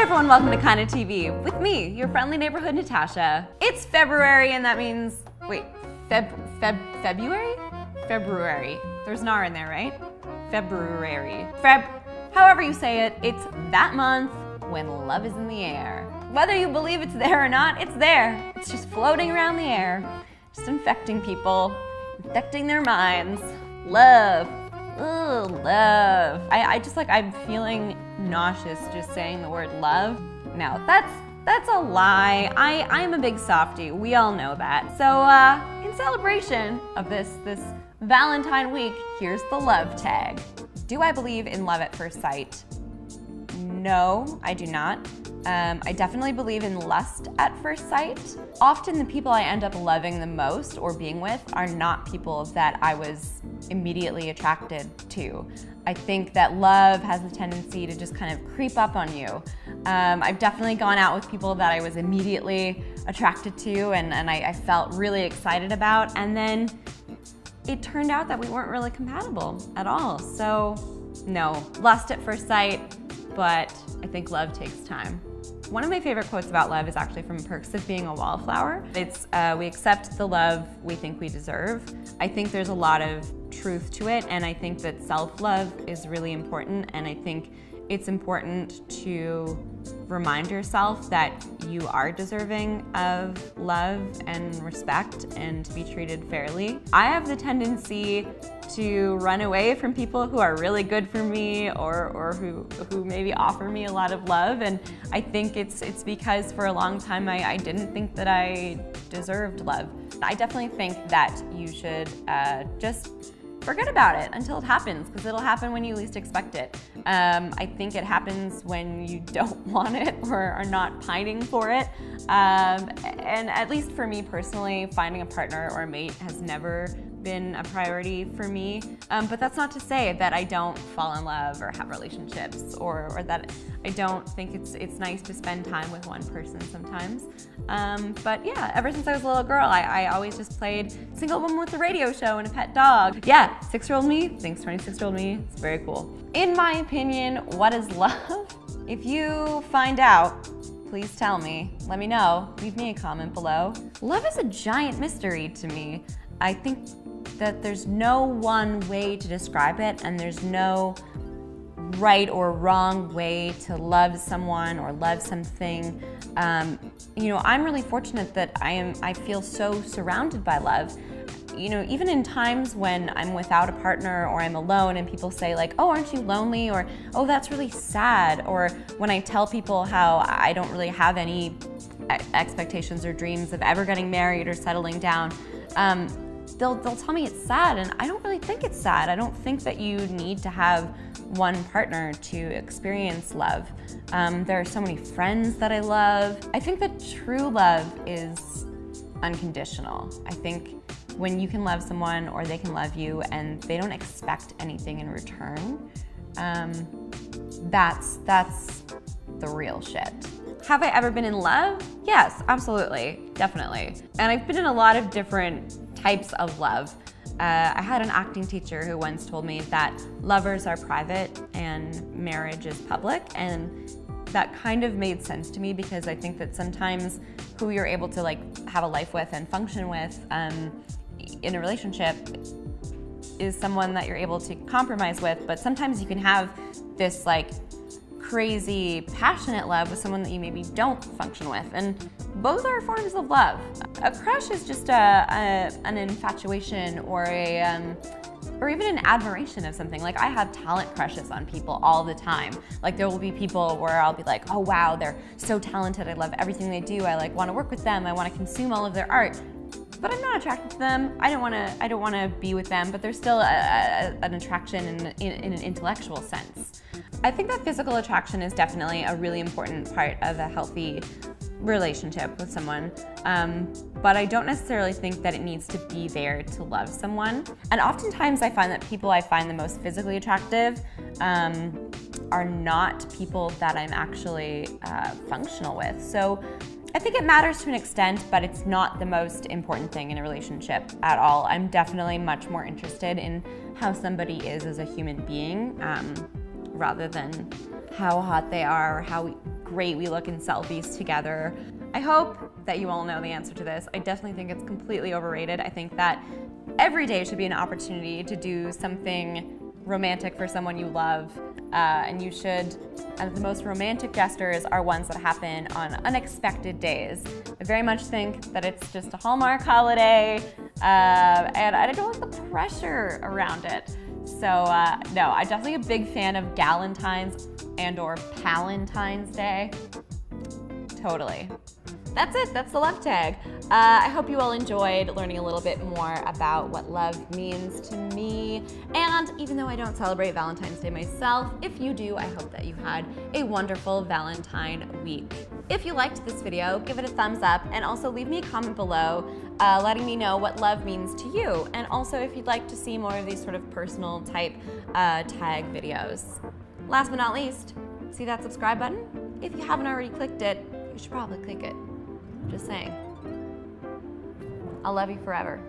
everyone, welcome to KindaTV with me, your friendly neighborhood Natasha. It's February and that means, wait, February? February. There's an R in there, right? February. However you say it, it's that month when love is in the air. Whether you believe it's there or not, it's there. It's just floating around the air, just infecting people, infecting their minds. Love. Ooh, love. I'm feeling nauseous just saying the word love. No, that's a lie. I'm a big softie. We all know that. So in celebration of this Valentine week, here's the love tag. Do I believe in love at first sight? No, I do not. I definitely believe in lust at first sight. Often the people I end up loving the most or being with are not people that I was immediately attracted to. I think that love has a tendency to just kind of creep up on you. I've definitely gone out with people that I was immediately attracted to and I felt really excited about, and then it turned out that we weren't really compatible at all. So no, lust at first sight, but I think love takes time. One of my favorite quotes about love is actually from Perks of Being a Wallflower. It's, we accept the love we think we deserve. I think there's a lot of truth to it, and I think that self-love is really important, and I think it's important to remind yourself that you are deserving of love and respect and to be treated fairly. I have the tendency to run away from people who are really good for me or who maybe offer me a lot of love, and I think it's because for a long time I didn't think that I deserved love. I definitely think that you should just forget about it until it happens, because it'll happen when you least expect it. I think it happens when you don't want it or are not pining for it. And at least for me personally, finding a partner or a mate has never been a priority for me. But that's not to say that I don't fall in love or have relationships or that I don't think it's nice to spend time with one person sometimes. But yeah, ever since I was a little girl, I always just played single woman with a radio show and a pet dog. Yeah, 6-year-old me thinks 26-year-old me. It's very cool. In my opinion, what is love? If you find out, please tell me. Let me know. Leave me a comment below. Love is a giant mystery to me. I think that there's no one way to describe it, and there's no right or wrong way to love someone or love something. You know, I'm really fortunate that I feel so surrounded by love. You know, even in times when I'm without a partner or I'm alone and people say like, oh, aren't you lonely? Or, oh, that's really sad. Or when I tell people how I don't really have any expectations or dreams of ever getting married or settling down, they'll tell me it's sad, and I don't really think it's sad. I don't think that you need to have one partner to experience love. There are so many friends that I love. I think that true love is unconditional. I think when you can love someone or they can love you and they don't expect anything in return, that's the real shit. Have I ever been in love? Yes, absolutely, definitely. And I've been in a lot of different types of love. I had an acting teacher who once told me that lovers are private and marriage is public, and that kind of made sense to me, because I think that sometimes who you're able to like have a life with and function with in a relationship is someone that you're able to compromise with, but sometimes you can have this like crazy passionate love with someone that you maybe don't function with, and both are forms of love. A crush is just an infatuation or or even an admiration of something. Like I have talent crushes on people all the time. Like there will be people where I'll be like, oh wow, they're so talented, I love everything they do, I like want to work with them, I want to consume all of their art. But I'm not attracted to them. I don't want to be with them, but there's still an attraction in an intellectual sense. I think that physical attraction is definitely a really important part of a healthy relationship with someone, but I don't necessarily think that it needs to be there to love someone. And oftentimes I find that people I find the most physically attractive are not people that I'm actually functional with. So I think it matters to an extent, but it's not the most important thing in a relationship at all. I'm definitely much more interested in how somebody is as a human being rather than how hot they are or how great we look in selfies together. I hope that you all know the answer to this. I definitely think it's completely overrated. I think that every day should be an opportunity to do something romantic for someone you love, and you should, and the most romantic gestures are ones that happen on unexpected days. I very much think that it's just a Hallmark holiday, and I don't like the pressure around it. So no, I'm definitely a big fan of Galentine's and or Palentine's Day. Totally. That's it, that's the love tag. I hope you all enjoyed learning a little bit more about what love means to me. And even though I don't celebrate Valentine's Day myself, if you do, I hope that you had a wonderful Valentine week. If you liked this video, give it a thumbs up and also leave me a comment below letting me know what love means to you. And also if you'd like to see more of these sort of personal type tag videos. Last but not least, see that subscribe button? If you haven't already clicked it, you should probably click it. Just saying. I'll love you forever.